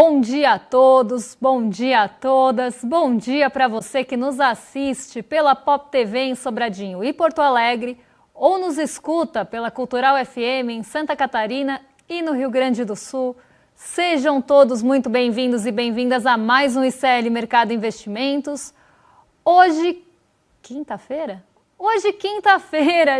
Bom dia a todos, bom dia a todas, bom dia para você que nos assiste pela Pop TV em Sobradinho e Porto Alegre ou nos escuta pela Cultural FM em Santa Catarina e no Rio Grande do Sul. Sejam todos muito bem-vindos e bem-vindas a mais um ICL Mercado Investimentos. Hoje, quinta-feira,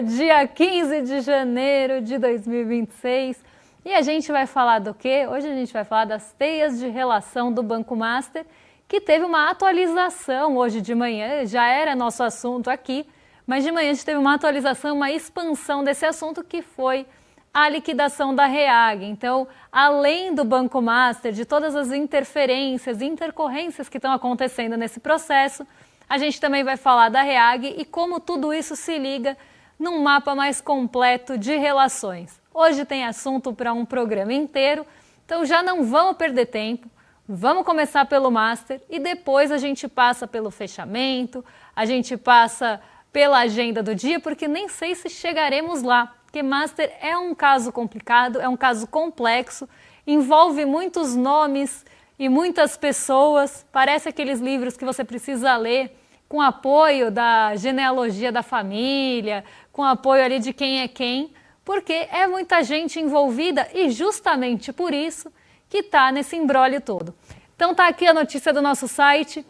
dia 15 de janeiro de 2026. E a gente vai falar do quê? Hoje a gente vai falar das teias de relação do Banco Master, que teve uma atualização hoje de manhã, já era nosso assunto aqui, mas de manhã a gente teve uma atualização, uma expansão desse assunto, que foi a liquidação da REAG. Então, além do Banco Master, de todas as interferências, intercorrências que estão acontecendo nesse processo, a gente também vai falar da REAG e como tudo isso se liga num mapa mais completo de relações. Hoje tem assunto para um programa inteiro, então já não vamos perder tempo, vamos começar pelo Master e depois a gente passa pelo fechamento, a gente passa pela agenda do dia, porque nem sei se chegaremos lá, porque Master é um caso complicado, é um caso complexo, envolve muitos nomes e muitas pessoas, parece aqueles livros que você precisa ler com apoio da genealogia da família, com apoio ali de quem é quem, porque é muita gente envolvida e justamente por isso que está nesse imbróglio todo. Então tá aqui a notícia do nosso site.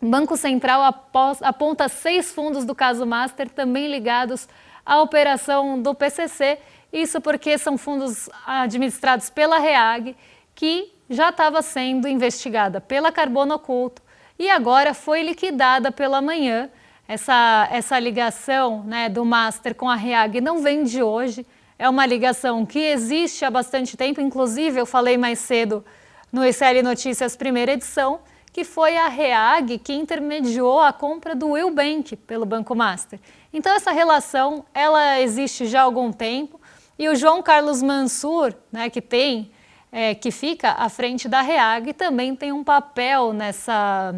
Banco Central aponta 6 fundos do caso Master também ligados à operação do PCC. Isso porque são fundos administrados pela REAG, que já estava sendo investigada pela Carbono Oculto e agora foi liquidada pela Manhã. Essa ligação, né, do Master com a REAG não vem de hoje, é uma ligação que existe há bastante tempo, inclusive eu falei mais cedo no ICL Notícias primeira edição, que foi a REAG que intermediou a compra do Eubank pelo Banco Master. Então essa relação, ela existe já há algum tempo e o João Carlos Mansur, né, que fica à frente da REAG, também tem um papel nessa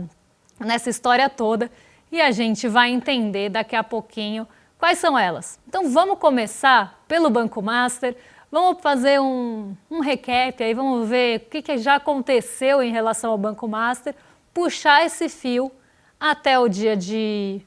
história toda. E a gente vai entender daqui a pouquinho quais são elas. Então vamos começar pelo Banco Master, vamos fazer um recap aí, vamos ver o que já aconteceu em relação ao Banco Master, puxar esse fio até o dia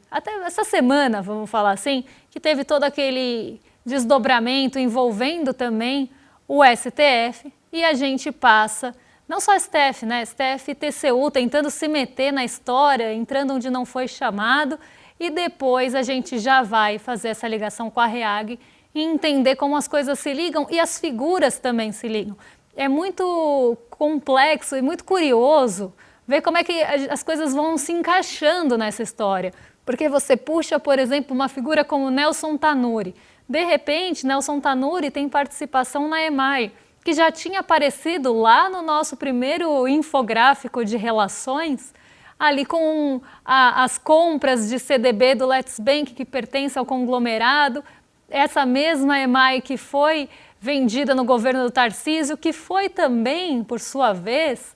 até essa semana, vamos falar assim, que teve todo aquele desdobramento envolvendo também o STF e a gente passa. Não só STF, né? STF e TCU tentando se meter na história, entrando onde não foi chamado, e depois a gente já vai fazer essa ligação com a REAG e entender como as coisas se ligam e as figuras também se ligam. É muito complexo e muito curioso ver como é que as coisas vão se encaixando nessa história. Porque você puxa, por exemplo, uma figura como Nelson Tanuri. De repente, Nelson Tanuri tem participação na EMAI, que já tinha aparecido lá no nosso primeiro infográfico de relações, ali com as compras de CDB do Let's Bank, que pertence ao conglomerado, essa mesma EMAI que foi vendida no governo do Tarcísio, que foi também, por sua vez,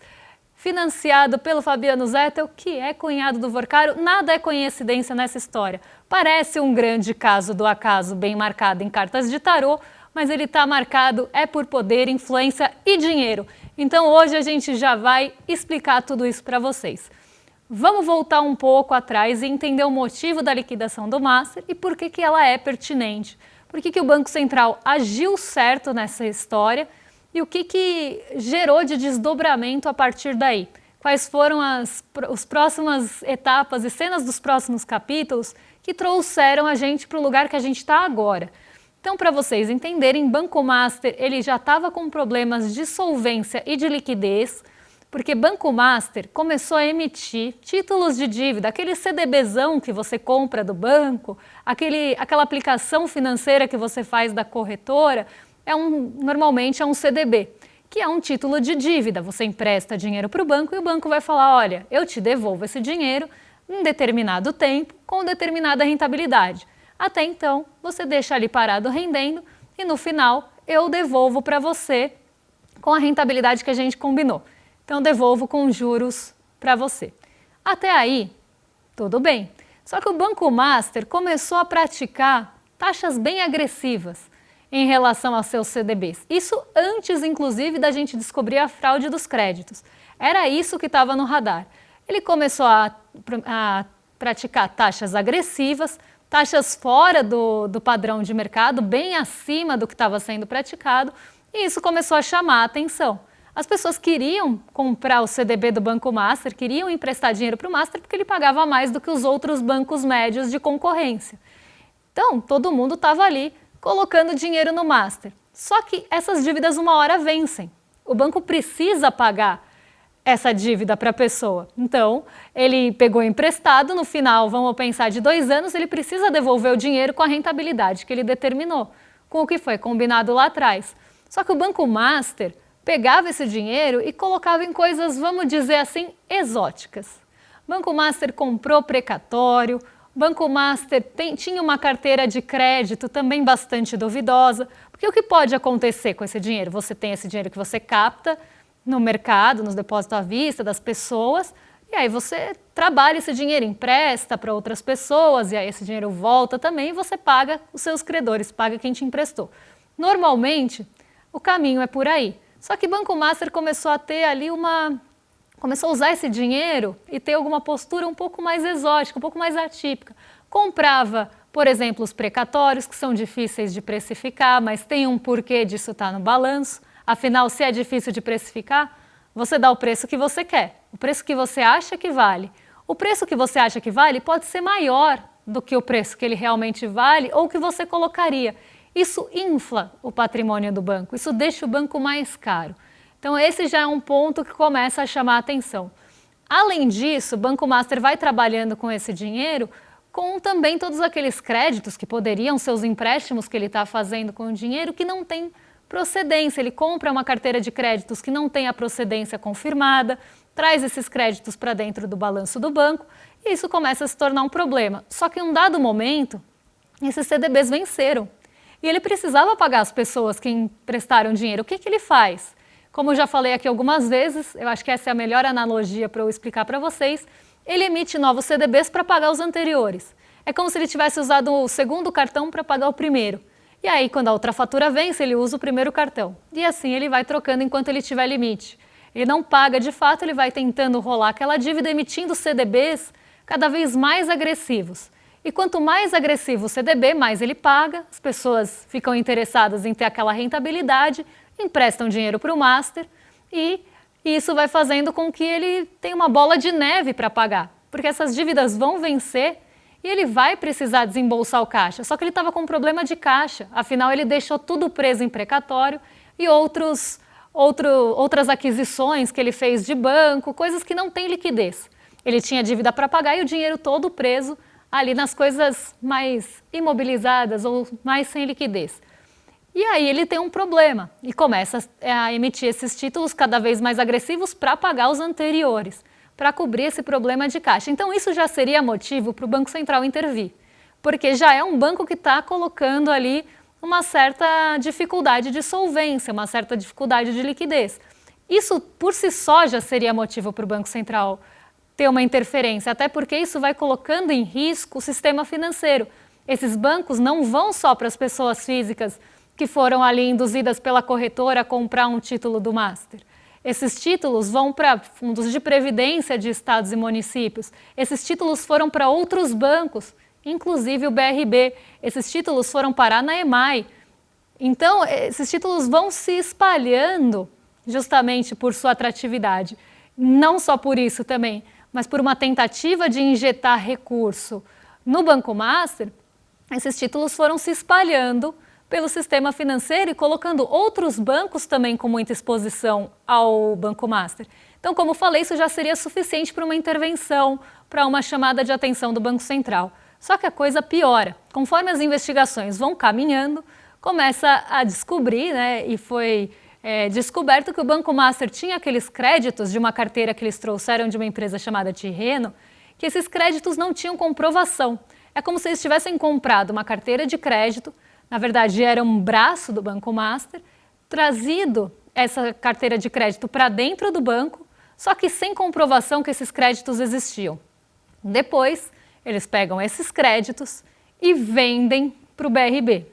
financiado pelo Fabiano Zettel, que é cunhado do Vorcaro. Nada é coincidência nessa história. Parece um grande caso do acaso bem marcado em cartas de tarô, mas ele está marcado por poder, influência e dinheiro. Então hoje a gente já vai explicar tudo isso para vocês. Vamos voltar um pouco atrás e entender o motivo da liquidação do Master e por que ela é pertinente. Por que o Banco Central agiu certo nessa história e o que gerou de desdobramento a partir daí. Quais foram as próximas etapas e cenas dos próximos capítulos que trouxeram a gente para o lugar que a gente está agora. Então, para vocês entenderem, Banco Master ele já estava com problemas de solvência e de liquidez, porque Banco Master começou a emitir títulos de dívida, aquele CDBzão que você compra do banco, aquela aplicação financeira que você faz da corretora, normalmente é um CDB, que é um título de dívida. Você empresta dinheiro para o banco e o banco vai falar, olha, eu te devolvo esse dinheiro em determinado tempo, com determinada rentabilidade. Até então, você deixa ali parado rendendo e no final eu devolvo para você com a rentabilidade que a gente combinou. Então, devolvo com juros para você. Até aí, tudo bem. Só que o Banco Master começou a praticar taxas bem agressivas. em relação aos seus CDBs. Isso antes, inclusive, da gente descobrir a fraude dos créditos. Era isso que estava no radar. Ele começou a praticar taxas agressivas, taxas fora do padrão de mercado, bem acima do que estava sendo praticado, e isso começou a chamar a atenção. As pessoas queriam comprar o CDB do Banco Master, queriam emprestar dinheiro para o Master porque ele pagava mais do que os outros bancos médios de concorrência. Então, todo mundo estava ali colocando dinheiro no Master. Só que essas dívidas uma hora vencem. O banco precisa pagar essa dívida para a pessoa. Então, ele pegou emprestado, no final, vamos pensar, de 2 anos, ele precisa devolver o dinheiro com a rentabilidade que ele determinou, com o que foi combinado lá atrás. Só que o Banco Master pegava esse dinheiro e colocava em coisas, vamos dizer assim, exóticas. O Banco Master comprou precatório, o Banco Master tinha uma carteira de crédito também bastante duvidosa, porque o que pode acontecer com esse dinheiro? Você tem esse dinheiro que você capta no mercado, nos depósitos à vista das pessoas, e aí você trabalha esse dinheiro, empresta para outras pessoas, e aí esse dinheiro volta também e você paga os seus credores, paga quem te emprestou. Normalmente, o caminho é por aí. Só que o Banco Master começou a ter ali começou a usar esse dinheiro e ter alguma postura um pouco mais exótica, um pouco mais atípica. Comprava, por exemplo, os precatórios, que são difíceis de precificar, mas tem um porquê disso estar no balanço. Afinal, se é difícil de precificar, você dá o preço que você quer, o preço que você acha que vale. O preço que você acha que vale pode ser maior do que o preço que ele realmente vale ou que você colocaria. Isso infla o patrimônio do banco, isso deixa o banco mais caro. Então esse já é um ponto que começa a chamar a atenção. Além disso, o Banco Master vai trabalhando com esse dinheiro com também todos aqueles créditos que poderiam ser os empréstimos que ele está fazendo com o dinheiro que não tem procedência. Ele compra uma carteira de créditos que não tem a procedência confirmada, traz esses créditos para dentro do balanço do banco e isso começa a se tornar um problema. Só que em um dado momento, esses CDBs venceram. E ele precisava pagar as pessoas que emprestaram dinheiro. O que ele faz? Como eu já falei aqui algumas vezes, eu acho que essa é a melhor analogia para eu explicar para vocês, ele emite novos CDBs para pagar os anteriores. É como se ele tivesse usado o segundo cartão para pagar o primeiro. E aí, quando a outra fatura vence, ele usa o primeiro cartão. E assim ele vai trocando enquanto ele tiver limite. Ele não paga de fato, ele vai tentando rolar aquela dívida, emitindo CDBs cada vez mais agressivos. E quanto mais agressivo o CDB, mais ele paga, as pessoas ficam interessadas em ter aquela rentabilidade, emprestam dinheiro para o Master e isso vai fazendo com que ele tenha uma bola de neve para pagar, porque essas dívidas vão vencer e ele vai precisar desembolsar o caixa, só que ele estava com um problema de caixa, afinal ele deixou tudo preso em precatório e outras aquisições que ele fez de banco, coisas que não têm liquidez. Ele tinha dívida para pagar e o dinheiro todo preso ali nas coisas mais imobilizadas ou mais sem liquidez. E aí ele tem um problema e começa a emitir esses títulos cada vez mais agressivos para pagar os anteriores, para cobrir esse problema de caixa. Então isso já seria motivo para o Banco Central intervir, porque já é um banco que está colocando ali uma certa dificuldade de solvência, uma certa dificuldade de liquidez. Isso por si só já seria motivo para o Banco Central ter uma interferência, até porque isso vai colocando em risco o sistema financeiro. Esses bancos não vão só para as pessoas físicas que foram ali induzidas pela corretora a comprar um título do Master. Esses títulos vão para fundos de previdência de estados e municípios. Esses títulos foram para outros bancos, inclusive o BRB. Esses títulos foram parar na EMAI. Então, esses títulos vão se espalhando justamente por sua atratividade. Não só por isso também, mas por uma tentativa de injetar recurso no Banco Master, esses títulos foram se espalhando pelo sistema financeiro e colocando outros bancos também com muita exposição ao Banco Master. Então, como falei, isso já seria suficiente para uma intervenção, para uma chamada de atenção do Banco Central. Só que a coisa piora. Conforme as investigações vão caminhando, começa a descobrir, e foi descoberto que o Banco Master tinha aqueles créditos de uma carteira que eles trouxeram de uma empresa chamada Tirreno, que esses créditos não tinham comprovação. É como se eles tivessem comprado uma carteira de crédito, na verdade era um braço do Banco Master, trazido essa carteira de crédito para dentro do banco, só que sem comprovação que esses créditos existiam. Depois, eles pegam esses créditos e vendem para o BRB.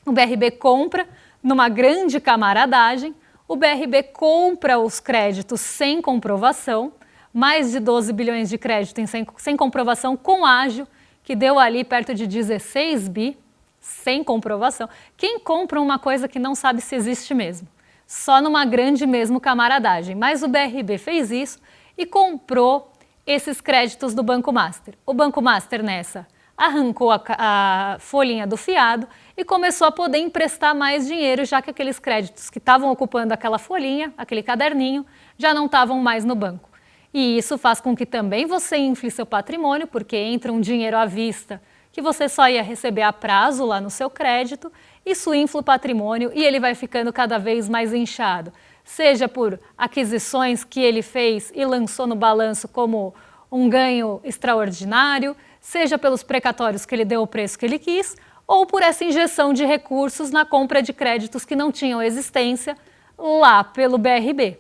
O BRB compra numa grande camaradagem, o BRB compra os créditos sem comprovação, mais de 12 bilhões de crédito sem comprovação com ágio, que deu ali perto de 16 bi, sem comprovação. Quem compra uma coisa que não sabe se existe mesmo? Só numa grande mesmo camaradagem. Mas o BRB fez isso e comprou esses créditos do Banco Master. O Banco Master nessa arrancou a folhinha do fiado e começou a poder emprestar mais dinheiro, já que aqueles créditos que estavam ocupando aquela folhinha, aquele caderninho, já não estavam mais no banco. E isso faz com que também você infle seu patrimônio, porque entra um dinheiro à vista que você só ia receber a prazo lá no seu crédito, isso infla o patrimônio e ele vai ficando cada vez mais inchado, seja por aquisições que ele fez e lançou no balanço como um ganho extraordinário, seja pelos precatórios que ele deu o preço que ele quis, ou por essa injeção de recursos na compra de créditos que não tinham existência lá pelo BRB.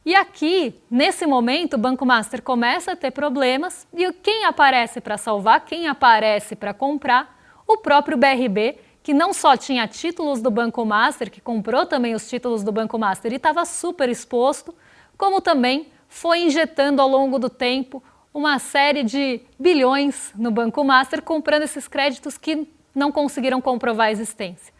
E aqui, nesse momento, o Banco Master começa a ter problemas e quem aparece para salvar, quem aparece para comprar? O próprio BRB, que não só tinha títulos do Banco Master, que comprou também os títulos do Banco Master e estava super exposto, como também foi injetando ao longo do tempo uma série de bilhões no Banco Master, comprando esses créditos que não conseguiram comprovar a existência.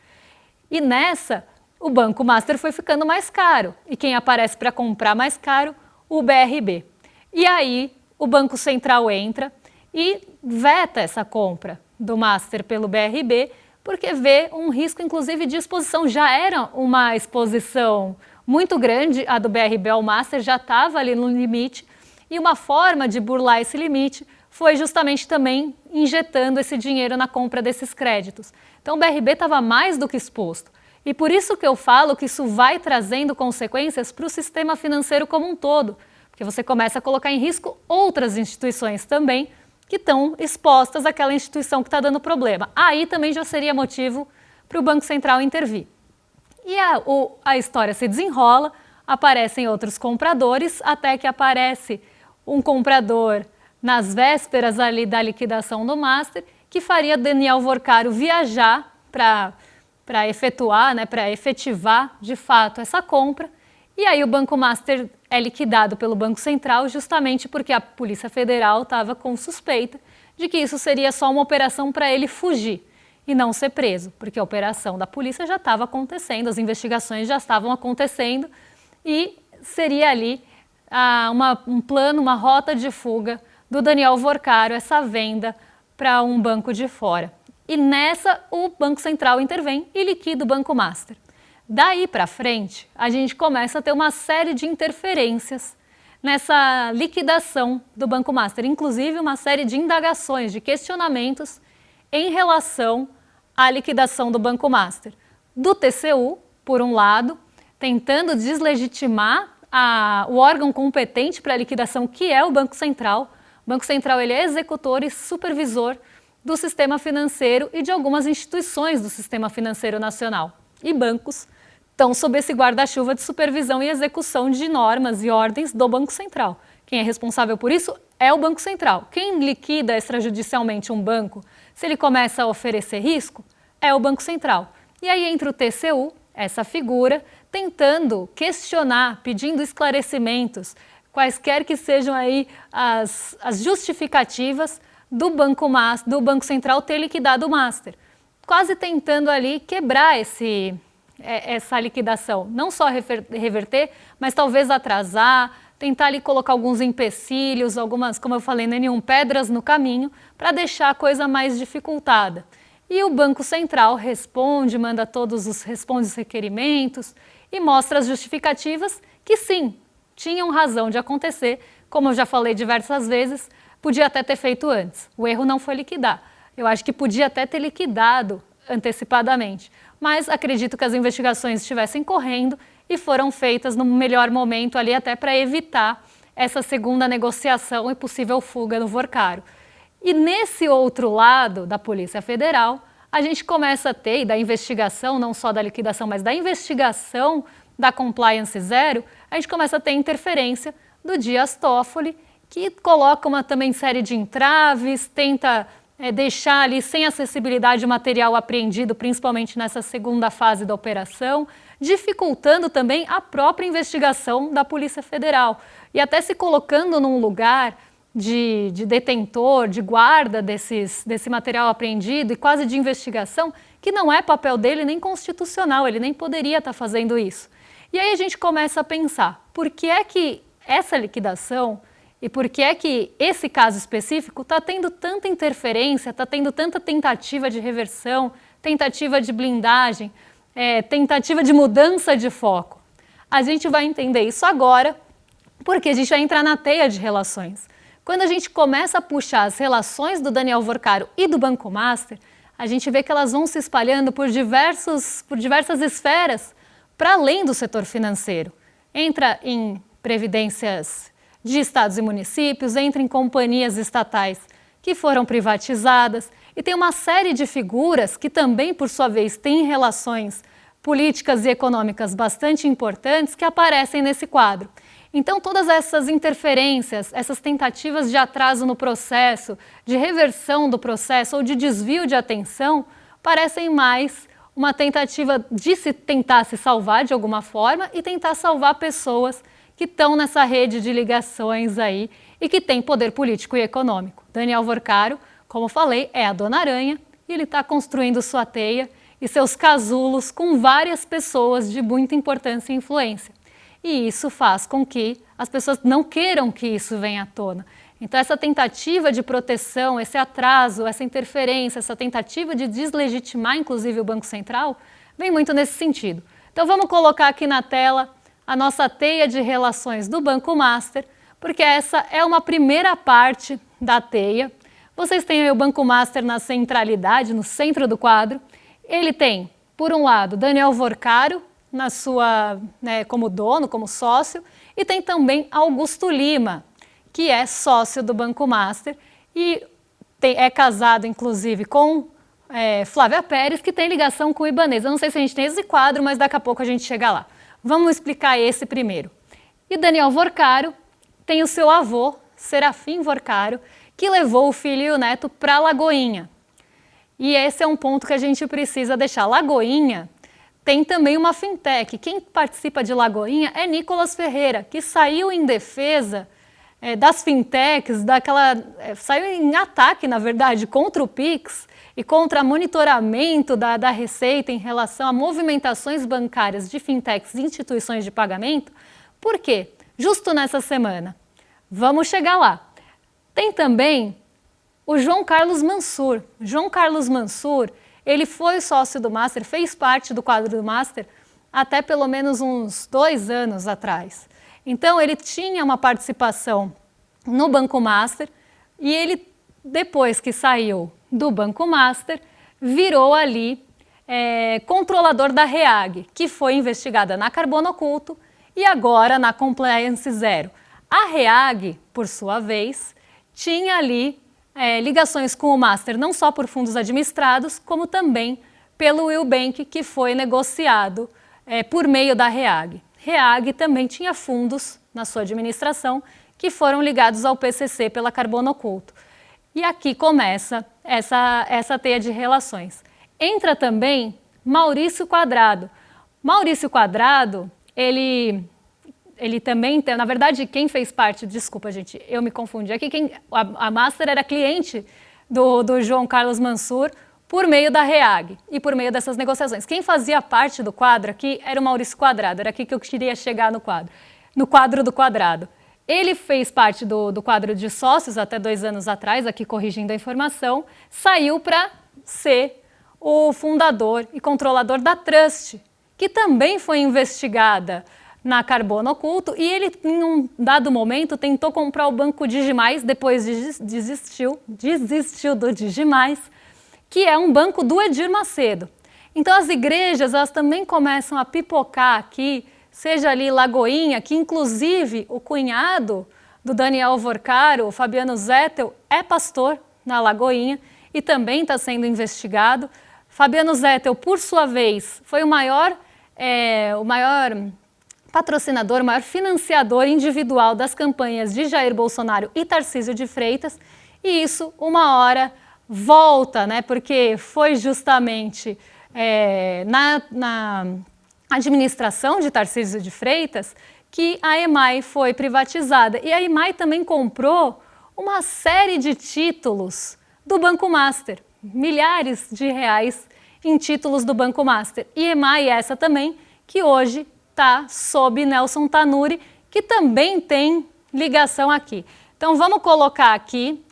E nessa, o Banco Master foi ficando mais caro. E quem aparece para comprar mais caro? O BRB. E aí, o Banco Central entra e veta essa compra do Master pelo BRB, porque vê um risco, inclusive, de exposição. Já era uma exposição muito grande, a do BRB ao Master, já estava ali no limite, e uma forma de burlar esse limite foi justamente também injetando esse dinheiro na compra desses créditos. Então o BRB estava mais do que exposto. E por isso que eu falo que isso vai trazendo consequências para o sistema financeiro como um todo, porque você começa a colocar em risco outras instituições também que estão expostas àquela instituição que está dando problema. Aí também já seria motivo para o Banco Central intervir. E a história se desenrola, aparecem outros compradores, até que aparece um comprador nas vésperas ali da liquidação do Master, que faria Daniel Worcaro viajar para efetuar, para efetivar de fato essa compra. E aí o Banco Master é liquidado pelo Banco Central justamente porque a Polícia Federal estava com suspeita de que isso seria só uma operação para ele fugir e não ser preso, porque a operação da polícia já estava acontecendo, as investigações já estavam acontecendo e seria ali um plano, uma rota de fuga do Daniel Worcaro, essa venda para um banco de fora. E nessa o Banco Central intervém e liquida o Banco Master. Daí para frente, a gente começa a ter uma série de interferências nessa liquidação do Banco Master, inclusive uma série de indagações, de questionamentos em relação à liquidação do Banco Master. Do TCU, por um lado, tentando deslegitimar o órgão competente para a liquidação, que é o Banco Central. O Banco Central ele é executor e supervisor do sistema financeiro e de algumas instituições do sistema financeiro nacional. E bancos estão sob esse guarda-chuva de supervisão e execução de normas e ordens do Banco Central. Quem é responsável por isso é o Banco Central. Quem liquida extrajudicialmente um banco, se ele começa a oferecer risco, é o Banco Central. E aí entra o TCU, essa figura, tentando questionar, pedindo esclarecimentos, quaisquer que sejam aí as justificativas do Banco Central ter liquidado o Master, quase tentando ali quebrar essa liquidação, não só reverter, mas talvez atrasar, tentar ali colocar alguns empecilhos, algumas, como eu falei, nenhum pedras no caminho, para deixar a coisa mais dificultada. E o Banco Central responde, responde os requerimentos e mostra as justificativas que sim, tinham razão de acontecer, como eu já falei diversas vezes, podia até ter feito antes. O erro não foi liquidar. Eu acho que podia até ter liquidado antecipadamente, mas acredito que as investigações estivessem correndo e foram feitas no melhor momento ali até para evitar essa segunda negociação e possível fuga no Worcaro. E nesse outro lado da Polícia Federal, a gente começa a ter, e da investigação, não só da liquidação, mas da investigação da Compliance Zero, a gente começa a ter interferência do Dias Toffoli, que coloca uma também série de entraves, tenta deixar ali sem acessibilidade o material apreendido, principalmente nessa segunda fase da operação, dificultando também a própria investigação da Polícia Federal e até se colocando num lugar de detentor, de guarda desse material apreendido e quase de investigação, que não é papel dele nem constitucional, ele nem poderia estar fazendo isso. E aí a gente começa a pensar, por que é que essa liquidação e por que é que esse caso específico está tendo tanta interferência, está tendo tanta tentativa de reversão, tentativa de blindagem, tentativa de mudança de foco? A gente vai entender isso agora, porque a gente vai entrar na teia de relações. Quando a gente começa a puxar as relações do Daniel Worcaro e do Banco Master, a gente vê que elas vão se espalhando por diversas esferas para além do setor financeiro. Entra em previdências de estados e municípios, entra em companhias estatais que foram privatizadas e tem uma série de figuras que também, por sua vez, têm relações políticas e econômicas bastante importantes que aparecem nesse quadro. Então, todas essas interferências, essas tentativas de atraso no processo, de reversão do processo ou de desvio de atenção, parecem mais uma tentativa de se tentar se salvar de alguma forma e tentar salvar pessoas que estão nessa rede de ligações aí e que têm poder político e econômico. Daniel Worcaro, como falei, é a Dona Aranha e ele está construindo sua teia e seus casulos com várias pessoas de muita importância e influência. E isso faz com que as pessoas não queiram que isso venha à tona. Então essa tentativa de proteção, esse atraso, essa interferência, essa tentativa de deslegitimar inclusive o Banco Central, vem muito nesse sentido. Então vamos colocar aqui na tela a nossa teia de relações do Banco Master, porque essa é uma primeira parte da teia. Vocês têm aí o Banco Master na centralidade, no centro do quadro. Ele tem, por um lado, Daniel Worcaro, na sua, como dono, como sócio, e tem também Augusto Lima, que é sócio do Banco Master e é casado, inclusive, com Flávia Pérez, que tem ligação com o Ibanez. Eu não sei se a gente tem esse quadro, mas daqui a pouco a gente chega lá. Vamos explicar esse primeiro. E Daniel Worcaro tem o seu avô, Serafim Worcaro, que levou o filho e o neto para Lagoinha. E esse é um ponto que a gente precisa deixar. Lagoinha tem também uma fintech. Quem participa de Lagoinha é Nicolas Ferreira, que saiu em defesa das fintechs, saiu em ataque, na verdade, contra o Pix e contra o monitoramento da Receita em relação a movimentações bancárias de fintechs e instituições de pagamento. Por quê? Justo nessa semana. Vamos chegar lá. Tem também o João Carlos Mansur. João Carlos Mansur, ele foi sócio do Master, fez parte do quadro do Master até pelo menos uns 2 anos atrás. Então ele tinha uma participação no Banco Master e ele, depois que saiu do Banco Master, virou ali controlador da REAG, que foi investigada na Carbono Oculto e agora na Compliance Zero. A REAG, por sua vez, tinha ali ligações com o Master, não só por fundos administrados, como também pelo Will Bank, que foi negociado por meio da REAG. REAG também tinha fundos na sua administração que foram ligados ao PCC pela Carbono Oculto. E aqui começa essa teia de relações. Entra também Maurício Quadrado. Maurício Quadrado, ele também, na verdade, quem fez parte, desculpa gente, eu me confundi aqui, a Master era cliente do João Carlos Mansur por meio da REAG e por meio dessas negociações. Quem fazia parte do quadro aqui era o Maurício Quadrado, era aqui que eu queria chegar no quadro do Quadrado. Ele fez parte do quadro de sócios até 2 anos atrás, aqui corrigindo a informação, saiu para ser o fundador e controlador da Trust, que também foi investigada na Carbono Oculto, e ele, em um dado momento, tentou comprar o Banco Digimais, depois desistiu do Digimais, que é um banco do Edir Macedo. Então as igrejas, elas também começam a pipocar aqui, seja ali Lagoinha, que inclusive o cunhado do Daniel Worcaro, o Fabiano Zettel, é pastor na Lagoinha e também está sendo investigado. Fabiano Zettel, por sua vez, foi o maior patrocinador, o maior financiador individual das campanhas de Jair Bolsonaro e Tarcísio de Freitas, e isso, uma hora, volta, né, porque foi justamente na administração de Tarcísio de Freitas que a EMAI foi privatizada. E a EMAI também comprou uma série de títulos do Banco Master, milhares de reais em títulos do Banco Master. E EMAI essa também, que hoje está sob Nelson Tanure, que também tem ligação aqui. Então vamos colocar aqui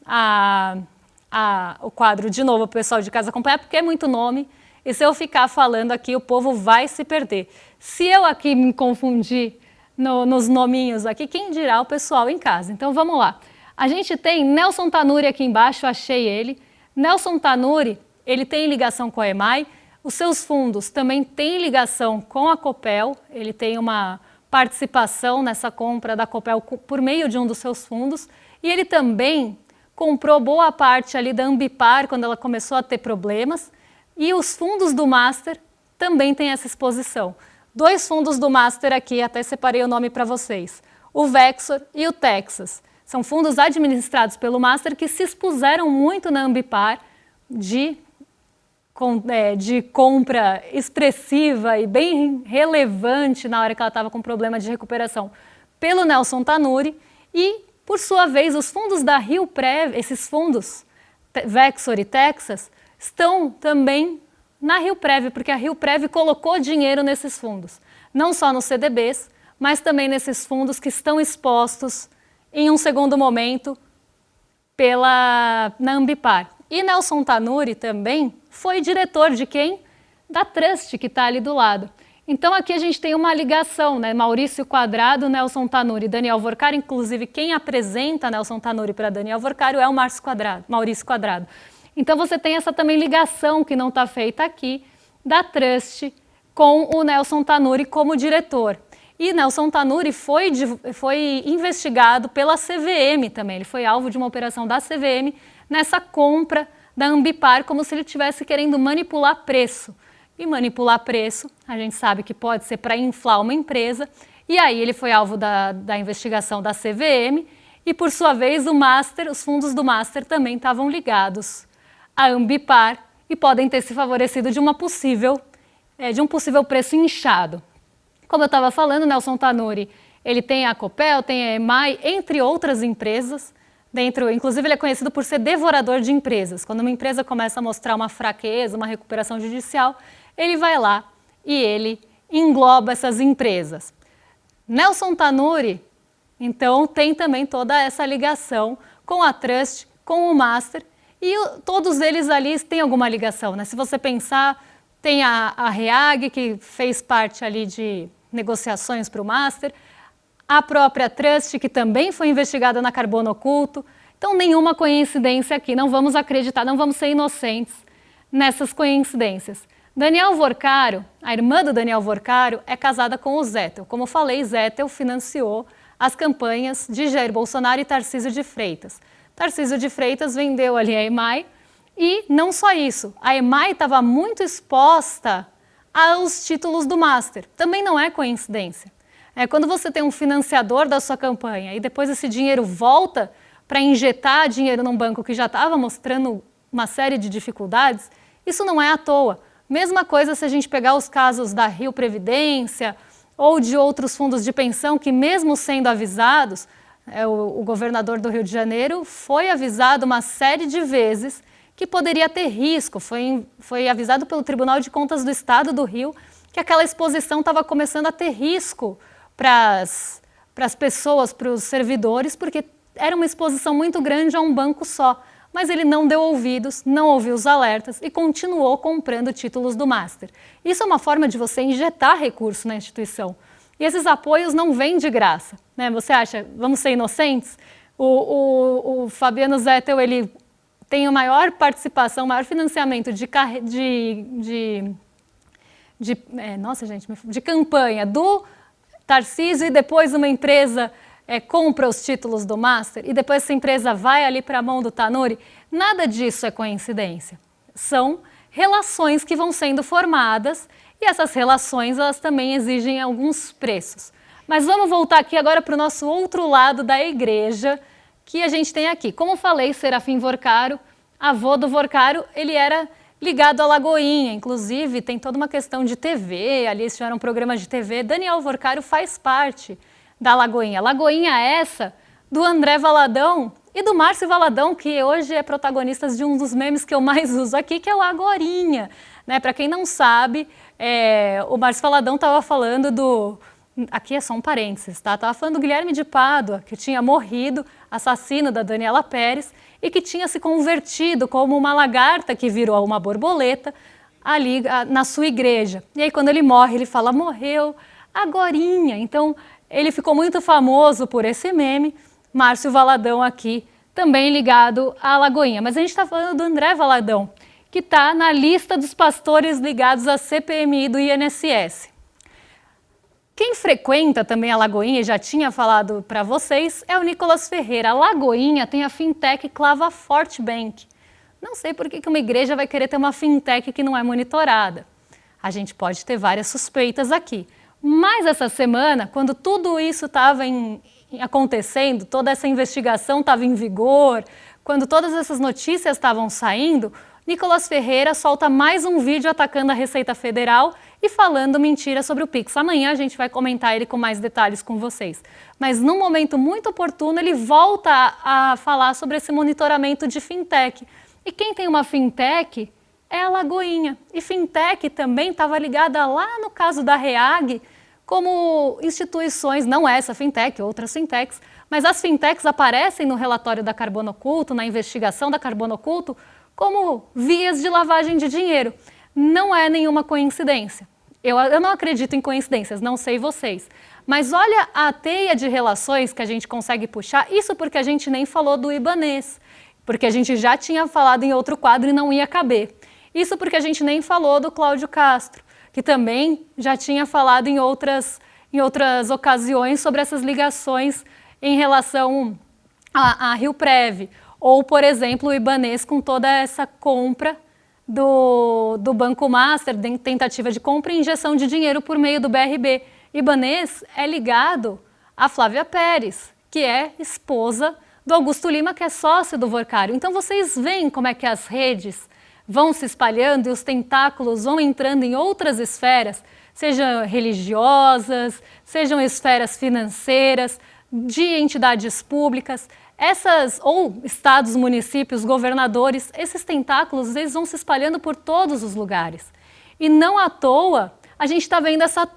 o quadro de novo para o pessoal de casa acompanhar, porque é muito nome, e se eu ficar falando aqui, o povo vai se perder. Se eu aqui me confundir nos nominhos aqui, quem dirá o pessoal em casa? Então vamos lá. A gente tem Nelson Tanure aqui embaixo, achei ele. Nelson Tanure, ele tem ligação com a EMAI, os seus fundos também têm ligação com a Copel, ele tem uma participação nessa compra da Copel por meio de um dos seus fundos, e ele também comprou boa parte ali da Ambipar quando ela começou a ter problemas, e os fundos do Master também têm essa exposição. Dois fundos do Master aqui, até separei o nome para vocês, o Vexor e o Texas. São fundos administrados pelo Master que se expuseram muito na Ambipar de compra expressiva e bem relevante na hora que ela estava com problema de recuperação pelo Nelson Tanure e, por sua vez, os fundos da Rio Prev, esses fundos, Vexor e Texas, estão também na Rio Prev, porque a Rio Prev colocou dinheiro nesses fundos, não só nos CDBs, mas também nesses fundos que estão expostos em um segundo momento na Ambipar. E Nelson Tanure também foi diretor de quem? Da Trust, que está ali do lado. Então aqui a gente tem uma ligação, né? Maurício Quadrado, Nelson Tanure, Daniel Vorcário, inclusive quem apresenta Nelson Tanure para Daniel Vorcário é o Maurício Quadrado. Então você tem essa também ligação que não está feita aqui da Trust com o Nelson Tanure como diretor. E Nelson Tanure foi investigado pela CVM também, ele foi alvo de uma operação da CVM nessa compra da Ambipar, como se ele estivesse querendo manipular preço. E manipular preço, a gente sabe que pode ser para inflar uma empresa, e aí ele foi alvo da investigação da CVM, e por sua vez os fundos do Master também estavam ligados à Ambipar e podem ter se favorecido de um possível preço inchado. Como eu estava falando, Nelson Tanure, ele tem a Copel, tem a EMAI, entre outras empresas. Inclusive, ele é conhecido por ser devorador de empresas. Quando uma empresa começa a mostrar uma fraqueza, uma recuperação judicial, ele vai lá e ele engloba essas empresas. Nelson Tanure, então, tem também toda essa ligação com a Trust, com o Master, e todos eles ali têm alguma ligação, né? Se você pensar, tem a REAG, que fez parte ali de negociações para o Master, a própria Trust, que também foi investigada na Carbono Oculto. Então, nenhuma coincidência aqui, não vamos acreditar, não vamos ser inocentes nessas coincidências. Daniel Vorcário, a irmã do Daniel Vorcário, é casada com o Zettel. Como eu falei, Zettel financiou as campanhas de Jair Bolsonaro e Tarcísio de Freitas. Tarcísio de Freitas vendeu ali a EMAI e não só isso, a EMAI estava muito exposta aos títulos do Master. Também não é coincidência. Quando você tem um financiador da sua campanha e depois esse dinheiro volta para injetar dinheiro num banco que já estava mostrando uma série de dificuldades, isso não é à toa. Mesma coisa se a gente pegar os casos da Rio Previdência ou de outros fundos de pensão que, mesmo sendo avisados, o governador do Rio de Janeiro foi avisado uma série de vezes que poderia ter risco, foi avisado pelo Tribunal de Contas do Estado do Rio que aquela exposição estava começando a ter risco para as pessoas, para os servidores, porque era uma exposição muito grande a um banco só. Mas ele não deu ouvidos, não ouviu os alertas e continuou comprando títulos do Master. Isso é uma forma de você injetar recurso na instituição. E esses apoios não vêm de graça, né? Você acha, vamos ser inocentes? O Fabiano Zettel, ele tem a maior participação, maior financiamento de campanha do Tarcísio e depois uma empresa compra os títulos do Master e depois essa empresa vai ali para a mão do Tanure. Nada disso é coincidência. São relações que vão sendo formadas e essas relações elas também exigem alguns preços. Mas vamos voltar aqui agora para o nosso outro lado da igreja que a gente tem aqui. Como falei, Serafim Vorcário avô do Vorcário, ele era ligado à Lagoinha, inclusive tem toda uma questão de TV, ali eles tiveram um programa de TV. Daniel Vorcário faz parte da Lagoinha. Lagoinha essa do André Valadão e do Márcio Valadão, que hoje é protagonista de um dos memes que eu mais uso aqui, que é o Agorinha. Né? Para quem não sabe, o Márcio Valadão estava falando do... Aqui é só um parênteses, tá? Estava falando do Guilherme de Pádua, que tinha morrido, assassino da Daniela Pérez, e que tinha se convertido como uma lagarta que virou uma borboleta ali na sua igreja. E aí quando ele morre, ele fala, morreu agorinha. Então ele ficou muito famoso por esse meme. Márcio Valadão aqui, também ligado à Lagoinha. Mas a gente está falando do André Valadão, que está na lista dos pastores ligados à CPMI do INSS. Quem frequenta também a Lagoinha, já tinha falado para vocês, é o Nicolas Ferreira. A Lagoinha tem a fintech Clava Forte Bank. Não sei por que uma igreja vai querer ter uma fintech que não é monitorada. A gente pode ter várias suspeitas aqui. Mas essa semana, quando tudo isso estava acontecendo, toda essa investigação estava em vigor, quando todas essas notícias estavam saindo, Nicolas Ferreira solta mais um vídeo atacando a Receita Federal e falando mentira sobre o Pix. Amanhã a gente vai comentar ele com mais detalhes com vocês. Mas num momento muito oportuno ele volta a falar sobre esse monitoramento de fintech. E quem tem uma fintech é a Lagoinha. E fintech também estava ligada lá no caso da REAG como instituições, não essa fintech, outras fintechs, mas as fintechs aparecem no relatório da Carbono Oculto, na investigação da Carbono Oculto, como vias de lavagem de dinheiro. Não é nenhuma coincidência. Eu não acredito em coincidências, não sei vocês. Mas olha a teia de relações que a gente consegue puxar, isso porque a gente nem falou do Ibanez, porque a gente já tinha falado em outro quadro e não ia caber. Isso porque a gente nem falou do Cláudio Castro, que também já tinha falado em outras ocasiões sobre essas ligações em relação a Rio-Prev. Ou, por exemplo, o Ibanez com toda essa compra do Banco Master, tentativa de compra e injeção de dinheiro por meio do BRB. Ibanez é ligado a Flávia Pérez, que é esposa do Augusto Lima, que é sócio do Vorcário. Então vocês veem como é que as redes vão se espalhando e os tentáculos vão entrando em outras esferas, sejam religiosas, sejam esferas financeiras, de entidades públicas. Ou estados, municípios, governadores, esses tentáculos eles vão se espalhando por todos os lugares. E não à toa a gente está vendo essa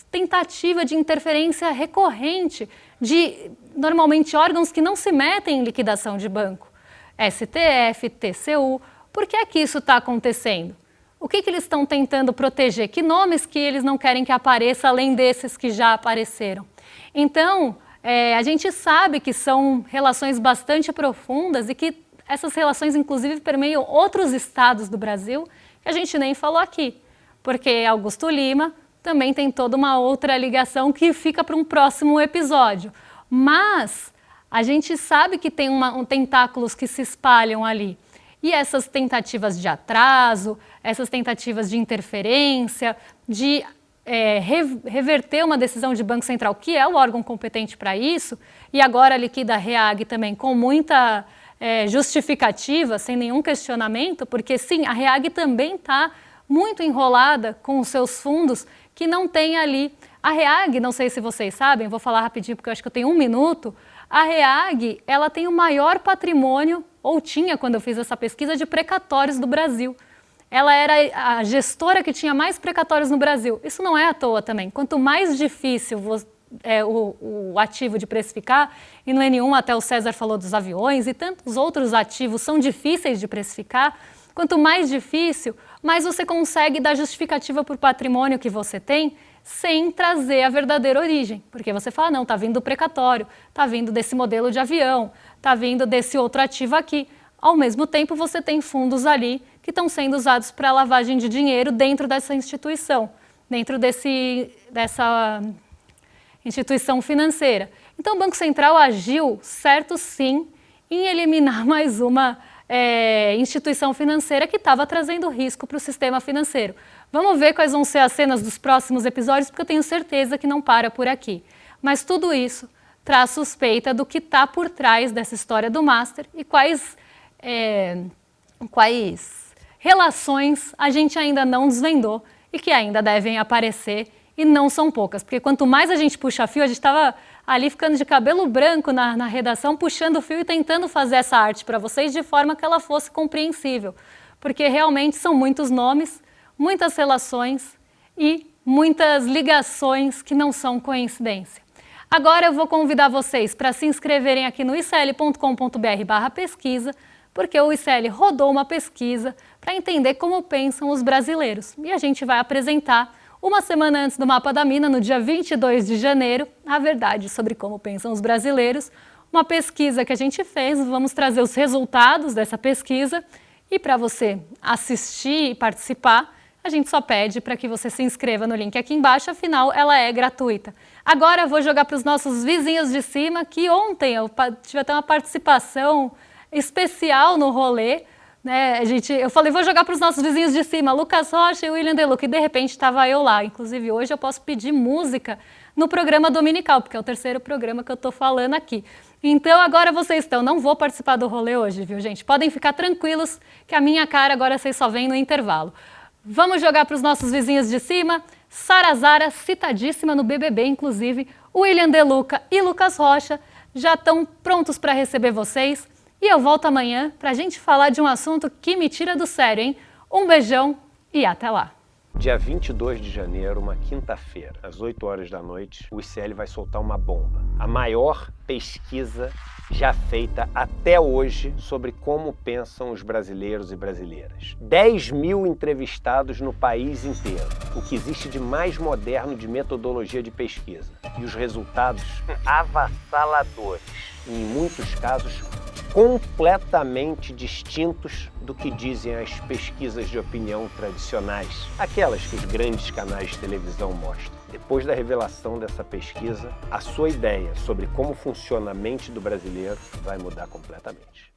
tentativa de interferência recorrente de, normalmente, órgãos que não se metem em liquidação de banco. STF, TCU. Por que é que isso está acontecendo? O que eles estão tentando proteger? Que nomes que eles não querem que apareça além desses que já apareceram? Então, a gente sabe que são relações bastante profundas e que essas relações, inclusive, permeiam outros estados do Brasil que a gente nem falou aqui, porque Augusto Lima também tem toda uma outra ligação que fica para um próximo episódio. Mas a gente sabe que tem tentáculos que se espalham ali. E essas tentativas de atraso, essas tentativas de interferência, de reverter uma decisão de Banco Central, que é o órgão competente para isso, e agora liquida a REAG também com muita justificativa, sem nenhum questionamento, porque sim, a REAG também está muito enrolada com os seus fundos que não tem ali. A REAG, não sei se vocês sabem, vou falar rapidinho porque eu acho que eu tenho 1 minuto, a REAG ela tem o maior patrimônio, ou tinha quando eu fiz essa pesquisa, de precatórios do Brasil. Ela era a gestora que tinha mais precatórios no Brasil. Isso não é à toa também. Quanto mais difícil o ativo de precificar, e não é nenhum, até o César falou dos aviões e tantos outros ativos são difíceis de precificar, quanto mais difícil, mais você consegue dar justificativa para o patrimônio que você tem sem trazer a verdadeira origem. Porque você fala, não, está vindo do precatório, está vindo desse modelo de avião, está vindo desse outro ativo aqui. Ao mesmo tempo, você tem fundos ali que estão sendo usados para lavagem de dinheiro dentro dessa instituição, dentro dessa instituição financeira. Então, o Banco Central agiu, certo sim, em eliminar mais uma instituição financeira que estava trazendo risco para o sistema financeiro. Vamos ver quais vão ser as cenas dos próximos episódios, porque eu tenho certeza que não para por aqui. Mas tudo isso traz suspeita do que está por trás dessa história do Master e quais quais relações a gente ainda não desvendou e que ainda devem aparecer, e não são poucas, porque quanto mais a gente puxa fio, a gente estava ali ficando de cabelo branco na redação, puxando o fio e tentando fazer essa arte para vocês de forma que ela fosse compreensível, porque realmente são muitos nomes, muitas relações e muitas ligações que não são coincidência. Agora eu vou convidar vocês para se inscreverem aqui no icl.com.br/pesquisa, porque o ICL rodou uma pesquisa para entender como pensam os brasileiros. E a gente vai apresentar, uma semana antes do Mapa da Mina, no dia 22 de janeiro, a verdade sobre como pensam os brasileiros, uma pesquisa que a gente fez, vamos trazer os resultados dessa pesquisa, e para você assistir e participar, a gente só pede para que você se inscreva no link aqui embaixo, afinal ela é gratuita. Agora eu vou jogar para os nossos vizinhos de cima, que ontem eu tive até uma participação especial no rolê, né? Eu falei, vou jogar para os nossos vizinhos de cima, Lucas Rocha e William Deluca, e de repente estava eu lá. Inclusive hoje eu posso pedir música no programa dominical, porque é o terceiro programa que eu estou falando aqui. Então agora vocês estão, não vou participar do rolê hoje, viu gente? Podem ficar tranquilos que a minha cara agora vocês só veem no intervalo. Vamos jogar para os nossos vizinhos de cima. Sara Zara, citadíssima no BBB, inclusive, William Deluca e Lucas Rocha já estão prontos para receber vocês. E eu volto amanhã para a gente falar de um assunto que me tira do sério, hein? Um beijão e até lá! Dia 22 de janeiro, uma quinta-feira, às 8 horas da noite, o ICL vai soltar uma bomba. A maior pesquisa já feita até hoje sobre como pensam os brasileiros e brasileiras. 10 mil entrevistados no país inteiro, o que existe de mais moderno de metodologia de pesquisa. E os resultados avassaladores, e em muitos casos completamente distintos do que dizem as pesquisas de opinião tradicionais, aquelas que os grandes canais de televisão mostram. Depois da revelação dessa pesquisa, a sua ideia sobre como funciona a mente do brasileiro vai mudar completamente.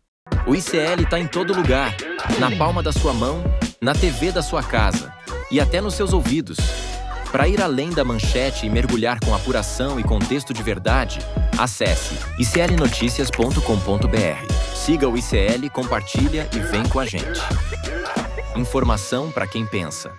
O ICL está em todo lugar, na palma da sua mão, na TV da sua casa e até nos seus ouvidos. Para ir além da manchete e mergulhar com apuração e contexto de verdade, acesse iclnoticias.com.br. Siga o ICL, compartilha e vem com a gente. Informação para quem pensa.